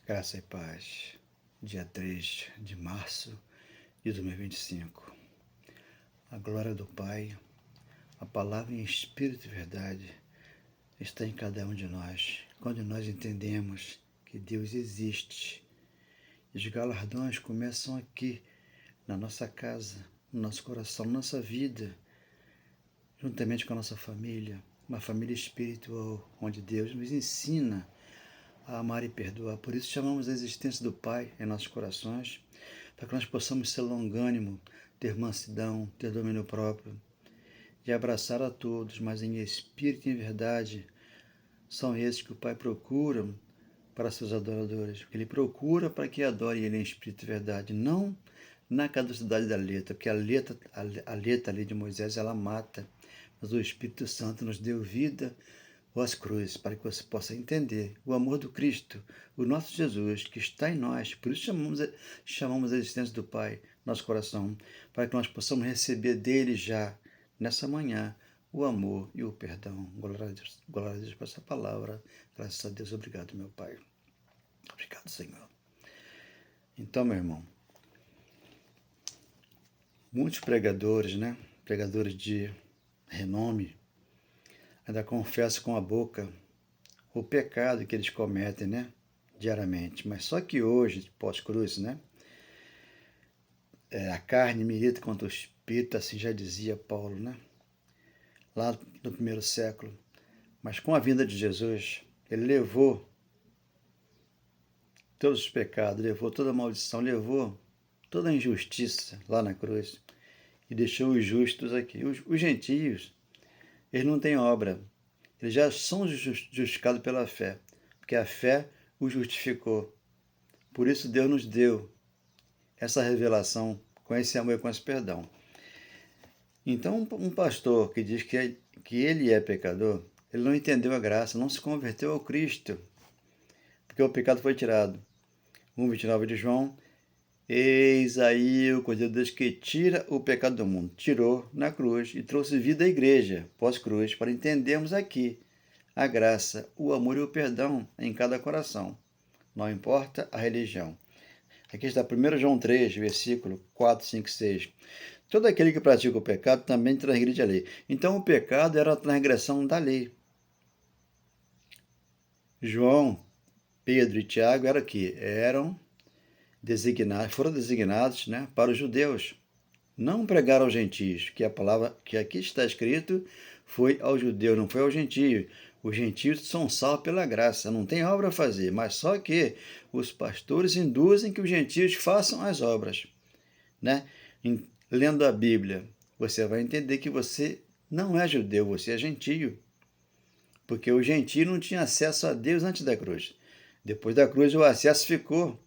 Graça e paz. Dia 3 de março de 2025. A glória do Pai, a palavra em espírito e verdade está em cada um de nós. Quando nós entendemos que Deus existe, os galardões começam aqui, na nossa casa, no nosso coração, na nossa vida, juntamente com a nossa família, uma família espiritual, onde Deus nos ensina a amar e perdoar. Por isso chamamos a existência do Pai em nossos corações, para que nós possamos ser longânimo, ter mansidão, ter domínio próprio, e abraçar a todos, mas em espírito e em verdade. São esses que o Pai procura para seus adoradores. Ele procura para que adorem Ele em espírito e verdade, não na caducidade da letra, porque a letra ali de Moisés, ela mata, mas o Espírito Santo nos deu vida às cruzes, para que você possa entender o amor do Cristo, o nosso Jesus, que está em nós. Por isso chamamos a existência do Pai, nosso coração, para que nós possamos receber dele já, nessa manhã, o amor e o perdão. Glória a Deus por essa palavra. Graças a Deus, obrigado, meu Pai. Obrigado, Senhor. Então, meu irmão, muitos pregadores, pregadores de renome, ainda confessam com a boca o pecado que eles cometem, diariamente. Mas só que hoje, pós-cruz, a carne milita contra o espírito, assim já dizia Paulo, lá no primeiro século. Mas com a vinda de Jesus, ele levou todos os pecados, levou toda a maldição, levou toda a injustiça lá na cruz e deixou os justos aqui. Os gentios, eles não têm obra, eles já são justificados pela fé, porque a fé os justificou. Por isso Deus nos deu essa revelação com esse amor e com esse perdão. Então, um pastor que diz que ele é pecador, ele não entendeu a graça, não se converteu ao Cristo, porque o pecado foi tirado. 1,29 de João, eis aí o Cordeiro de Deus que tira o pecado do mundo. Tirou na cruz e trouxe vida à igreja, pós-cruz, para entendermos aqui a graça, o amor e o perdão em cada coração. Não importa a religião. Aqui está 1 João 3, versículo 4, 5, 6. Todo aquele que pratica o pecado também transgride a lei. Então o pecado era a transgressão da lei. João, Pedro e Tiago foram designados para os judeus. Não pregar aos gentios, que a palavra que aqui está escrito foi aos judeus, não foi aos gentios. Os gentios são salvos pela graça, não tem obra a fazer, mas só que os pastores induzem que os gentios façam as obras. Lendo a Bíblia, você vai entender que você não é judeu, você é gentio. Porque o gentio não tinha acesso a Deus antes da cruz. Depois da cruz, o acesso ficou.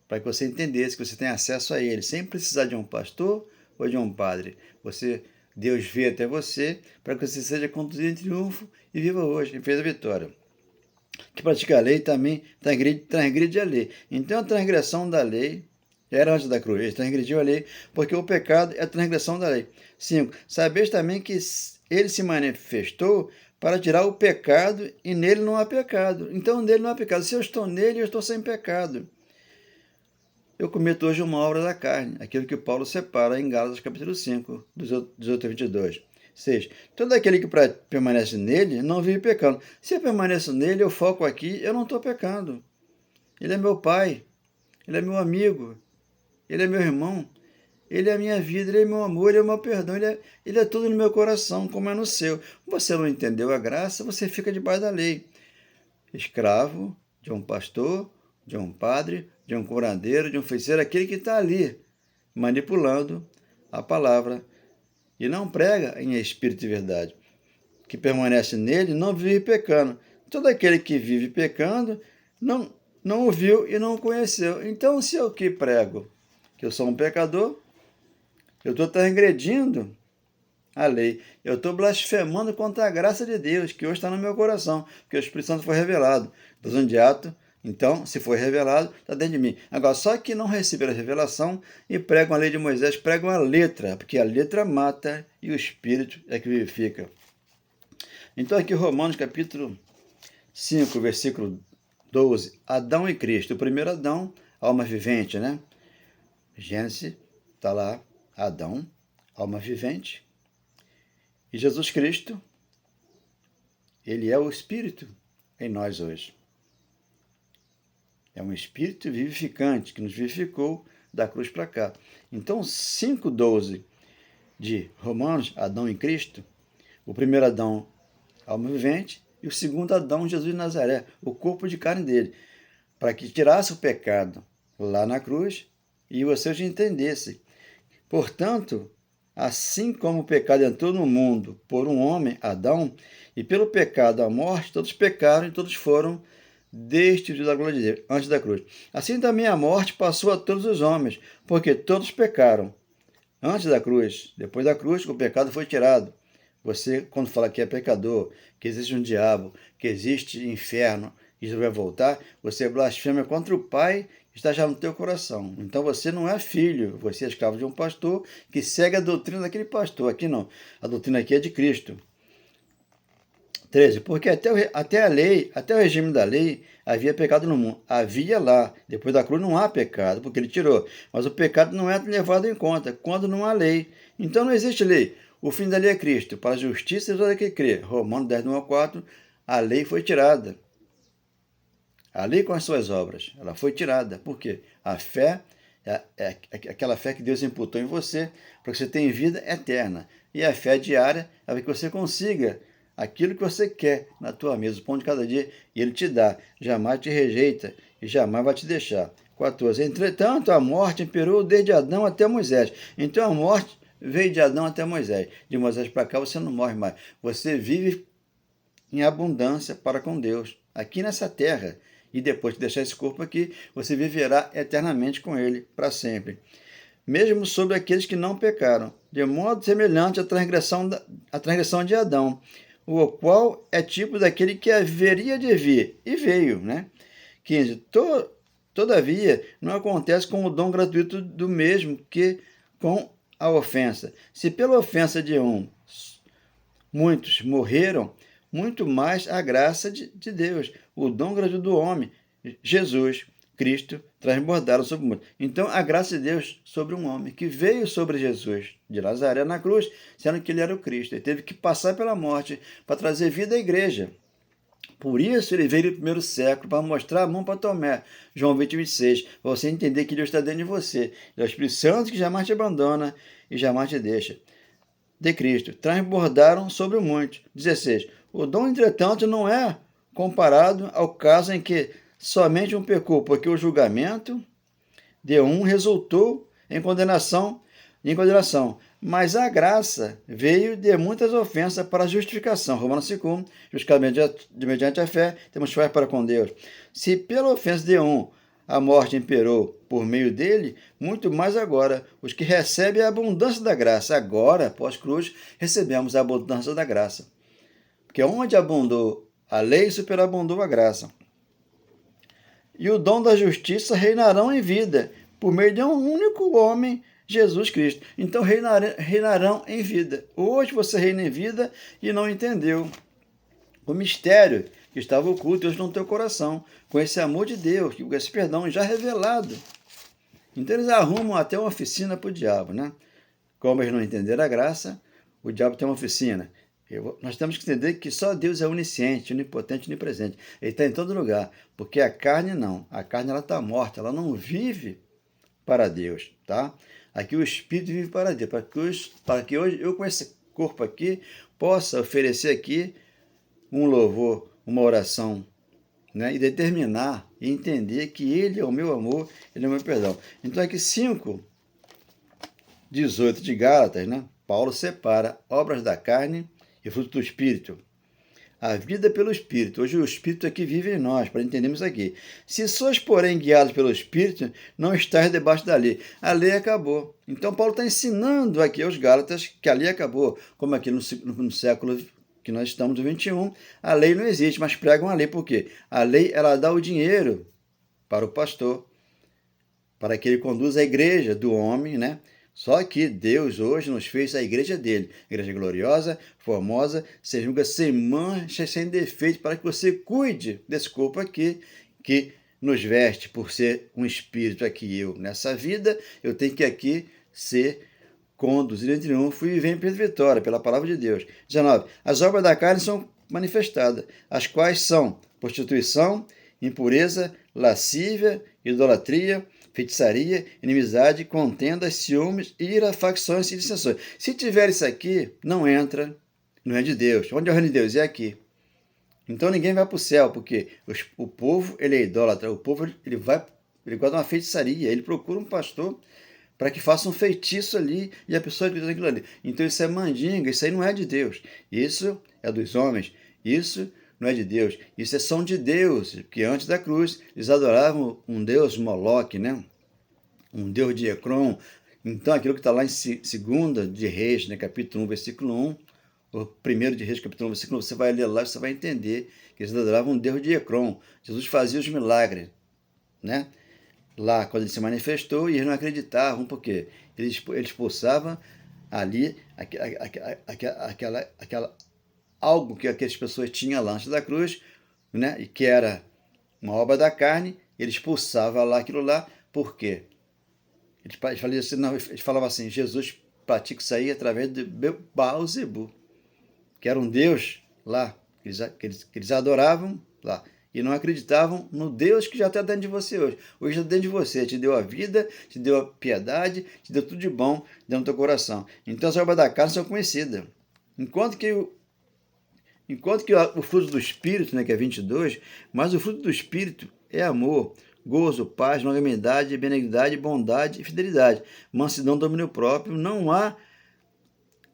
Para que você entendesse que você tem acesso a Ele, sem precisar de um pastor ou de um padre. Deus veio até você para que você seja conduzido em triunfo e viva hoje, e fez a vitória. Que pratica a lei também transgride a lei. Então a transgressão da lei era antes da cruz. Ele transgrediu a lei porque o pecado é a transgressão da lei. 5. Sabeis também que ele se manifestou para tirar o pecado e nele não há pecado. Então nele não há pecado. Se eu estou nele, eu estou sem pecado. Eu cometo hoje uma obra da carne, aquilo que Paulo separa em Gálatas capítulo 5, 18 a 22. 6. Todo aquele que permanece nele não vive pecando. Se eu permaneço nele, eu foco aqui, eu não estou pecando. Ele é meu pai, ele é meu amigo, ele é meu irmão, ele é a minha vida, ele é meu amor, ele é o meu perdão, ele é tudo no meu coração, como é no seu. Você não entendeu a graça, você fica debaixo da lei. Escravo de um pastor, de um padre, de um curandeiro, de um feiticeiro, aquele que está ali, manipulando a palavra e não prega em espírito e verdade. Que permanece nele não vive pecando. Todo aquele que vive pecando não ouviu e não conheceu. Então, se eu que prego que eu sou um pecador, eu estou transgredindo a lei. Eu estou blasfemando contra a graça de Deus, que hoje está no meu coração, porque o Espírito Santo foi revelado. Dozão de ato, então, se foi revelado, está dentro de mim. Agora, só que não receberam a revelação e pregam a lei de Moisés, pregam a letra, porque a letra mata e o Espírito é que vivifica. Então, aqui Romanos capítulo 5, versículo 12. Adão e Cristo. O primeiro Adão, alma vivente, né? Gênesis, está lá, Adão, alma vivente. E Jesus Cristo, ele é o Espírito em nós hoje. É um Espírito vivificante que nos vivificou da cruz para cá. Então, 5:12 de Romanos, Adão em Cristo, o primeiro Adão, alma vivente, e o segundo Adão, Jesus de Nazaré, o corpo de carne dele, para que tirasse o pecado lá na cruz e você já entendesse. Portanto, assim como o pecado entrou no mundo por um homem, Adão, e pelo pecado a morte, todos pecaram e todos foram destituídos da glória de Deus, antes da cruz. Assim também a morte passou a todos os homens, porque todos pecaram. Antes da cruz, depois da cruz, o pecado foi tirado. Você, quando fala que é pecador, que existe um diabo, que existe inferno, e isso vai voltar, você blasfema contra o Pai que está já no teu coração. Então você não é filho, você é escravo de um pastor que segue a doutrina daquele pastor. Aqui não, a doutrina aqui é de Cristo. 13. Porque até a lei, até o regime da lei, havia pecado no mundo. Havia lá. Depois da cruz não há pecado, porque ele tirou. Mas o pecado não é levado em conta quando não há lei. Então não existe lei. O fim da lei é Cristo, para a justiça de todo aquele que crê. Romanos 10:1-4, a lei foi tirada. A lei com as suas obras, ela foi tirada. Por quê? A fé é aquela fé que Deus imputou em você, para que você tenha vida eterna. E a fé diária é para que você consiga aquilo que você quer na tua mesa, o pão de cada dia, e ele te dá, jamais te rejeita e jamais vai te deixar. 14. Entretanto, a morte imperou desde Adão até Moisés. Então a morte veio de Adão até Moisés. De Moisés para cá você não morre mais. Você vive em abundância para com Deus, aqui nessa terra. E depois de deixar esse corpo aqui, você viverá eternamente com ele, para sempre. Mesmo sobre aqueles que não pecaram, de modo semelhante à transgressão de Adão, o qual é tipo daquele que haveria de vir, e veio, né? 15. Todavia, não acontece com o dom gratuito do mesmo que com a ofensa. Se pela ofensa de um muitos morreram, muito mais a graça de Deus, o dom gratuito do homem, Jesus Cristo, transbordaram sobre o mundo. Então, a graça de Deus sobre um homem que veio sobre Jesus de Nazaré na cruz, sendo que ele era o Cristo. Ele teve que passar pela morte para trazer vida à igreja. Por isso, ele veio no primeiro século para mostrar a mão para Tomé. João 20:26, para você entender que Deus está dentro de você. É o Espírito Santo que jamais te abandona e jamais te deixa. De Cristo, transbordaram sobre muitos. 16. O dom, entretanto, não é comparado ao caso em que somente um pecou, porque o julgamento de um resultou em condenação, mas a graça veio de muitas ofensas para a justificação. Romanos 5:1, justificamente mediante a fé, temos fé para com Deus. Se pela ofensa de um a morte imperou por meio dele, muito mais agora, os que recebem a abundância da graça. Agora, pós-cruz, recebemos a abundância da graça. Porque onde abundou a lei, superabundou a graça. E o dom da justiça reinarão em vida, por meio de um único homem, Jesus Cristo. Então reinarão em vida. Hoje você reina em vida e não entendeu o mistério que estava oculto hoje no teu coração, com esse amor de Deus, esse perdão já revelado. Então eles arrumam até uma oficina para o diabo, né? Como eles não entenderam a graça, o diabo tem uma oficina. Nós temos que entender que só Deus é onisciente, onipotente, onipresente. Ele está em todo lugar, porque a carne não. A carne ela está morta, ela não vive para Deus, tá? Aqui o Espírito vive para Deus, para que hoje eu com esse corpo aqui possa oferecer aqui um louvor, uma oração, né? E determinar e entender que Ele é o meu amor, Ele é o meu perdão. Então aqui 5:18 de Gálatas, né? Paulo separa obras da carne e fruto do Espírito. A vida pelo Espírito. Hoje o Espírito aqui vive em nós, para entendermos aqui. Se sois, porém, guiados pelo Espírito, não estáis debaixo da lei. A lei acabou. Então Paulo está ensinando aqui aos Gálatas que a lei acabou. Como aqui no século que nós estamos, no 21, a lei não existe, mas pregam a lei. Por quê? A lei, ela dá o dinheiro para o pastor, para que ele conduza a igreja do homem, né? Só que Deus hoje nos fez a igreja dele, igreja gloriosa, formosa, sem ruga, sem mancha, sem defeito, para que você cuide desse corpo aqui, que nos veste por ser um espírito aqui. Eu, nessa vida, eu tenho que aqui ser conduzido em triunfo e viver em plena vitória, pela palavra de Deus. 19. As obras da carne são manifestadas, as quais são prostituição, impureza, lascívia, idolatria, feitiçaria, inimizade, contendas, ciúmes, ira, facções e dissensões. Se tiver isso aqui, não entra no reino de Deus. Onde é o reino de Deus? É aqui. Então ninguém vai para o céu, porque o povo ele é idólatra, o povo ele gosta de uma feitiçaria, ele procura um pastor para que faça um feitiço ali e a pessoa acredita naquilo ali. Então isso é mandinga, isso aí não é de Deus. Isso é dos homens, isso não é de Deus. Isso é são de Deus, porque antes da cruz eles adoravam um deus Moloque, né? Um deus de Ecrom. Então aquilo que está lá em 2 de Reis, né? Capítulo 1, versículo 1, o 1 de Reis, capítulo 1, versículo 1, você vai ler lá e você vai entender que eles adoravam um deus de Ecrom. Jesus fazia os milagres, né? Lá, quando ele se manifestou, e eles não acreditavam, porque ele expulsava ali aquela algo que aquelas pessoas tinham lá antes da cruz, né? E que era uma obra da carne, ele expulsava lá aquilo lá, por quê? Eles falavam assim, Jesus pratica isso aí através de Baal-zebu, que era um deus lá, que eles adoravam lá, e não acreditavam no Deus que já está dentro de você hoje. Hoje está dentro de você, te deu a vida, te deu a piedade, te deu tudo de bom dentro do teu coração. Então as obras da carne são conhecidas. Enquanto que o fruto do Espírito, né, que é 22, mas o fruto do Espírito é amor, gozo, paz, longanimidade, benignidade, bondade e fidelidade. Mansidão, domínio próprio, não há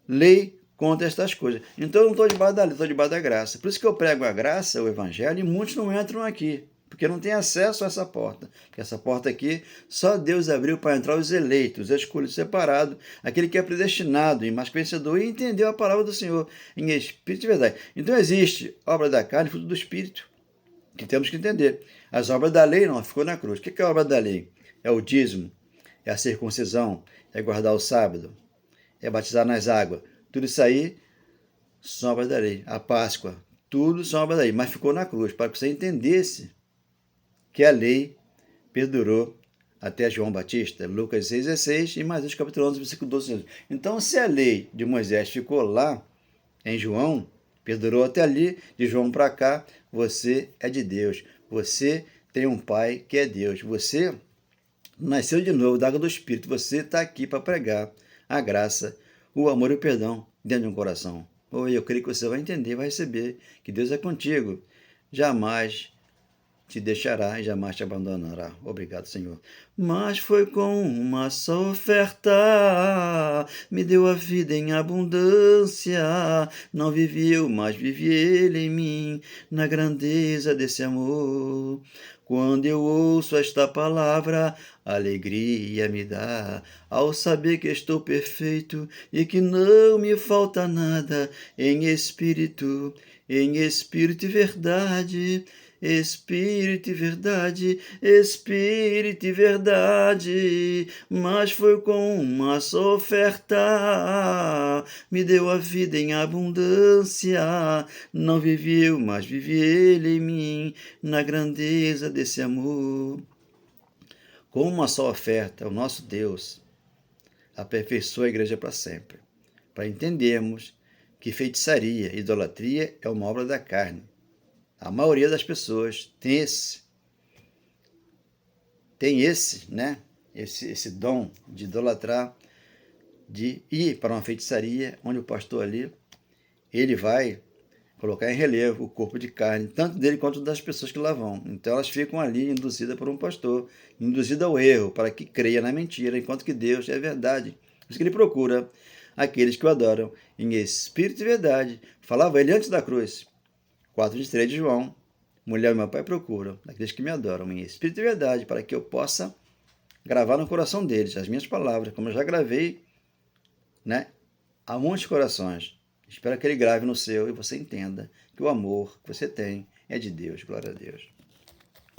lei contra estas coisas. Então eu não estou debaixo da lei, estou debaixo da graça. Por isso que eu prego a graça, o evangelho, e muitos não entram aqui, porque não tem acesso a essa porta. Porque essa porta aqui, só Deus abriu para entrar os eleitos, os escolhidos, separados, aquele que é predestinado e mais vencedor e entendeu a palavra do Senhor em espírito e verdade. Então existe obra da carne e fruto do espírito, que temos que entender. As obras da lei não ficou na cruz. O que é a obra da lei? É o dízimo, é a circuncisão, é guardar o sábado, é batizar nas águas. Tudo isso aí são obras da lei. A Páscoa, tudo são obras da lei. Mas ficou na cruz, para que você entendesse que a lei perdurou até João Batista, Lucas 6,16 e Mateus capítulo 11, versículo 12. Então, se a lei de Moisés ficou lá em João, perdurou até ali, de João para cá, você é de Deus. Você tem um Pai que é Deus. Você nasceu de novo da água do Espírito. Você está aqui para pregar a graça, o amor e o perdão dentro de um coração. Eu creio que você vai entender, vai receber que Deus é contigo. Jamais te deixará e jamais te abandonará. Obrigado, Senhor. Mas foi com uma só oferta, me deu a vida em abundância. Não vivi eu, mas vive Ele em mim, na grandeza desse amor. Quando eu ouço esta palavra, alegria me dá, ao saber que estou perfeito e que não me falta nada, em espírito e verdade. Espírito e verdade, Espírito e verdade, mas foi com uma só oferta, me deu a vida em abundância, não vivi eu, mas vive Ele em mim, na grandeza desse amor. Com uma só oferta, o nosso Deus aperfeiçoa a igreja para sempre, para entendermos que feitiçaria, idolatria é uma obra da carne. A maioria das pessoas tem esse dom de idolatrar, de ir para uma feitiçaria, onde o pastor ali, ele vai colocar em relevo o corpo de carne, tanto dele quanto das pessoas que lá vão. Então elas ficam ali induzidas por um pastor, induzidas ao erro, para que creia na mentira, enquanto que Deus é verdade. Por isso que ele procura aqueles que o adoram em espírito e verdade. Falava ele antes da cruz. 4:3 de João, mulher e meu pai procuram aqueles que me adoram em espírito e verdade, para que eu possa gravar no coração deles as minhas palavras, como eu já gravei, né, a muitos corações. Espero que ele grave no seu e você entenda que o amor que você tem é de Deus. Glória a Deus.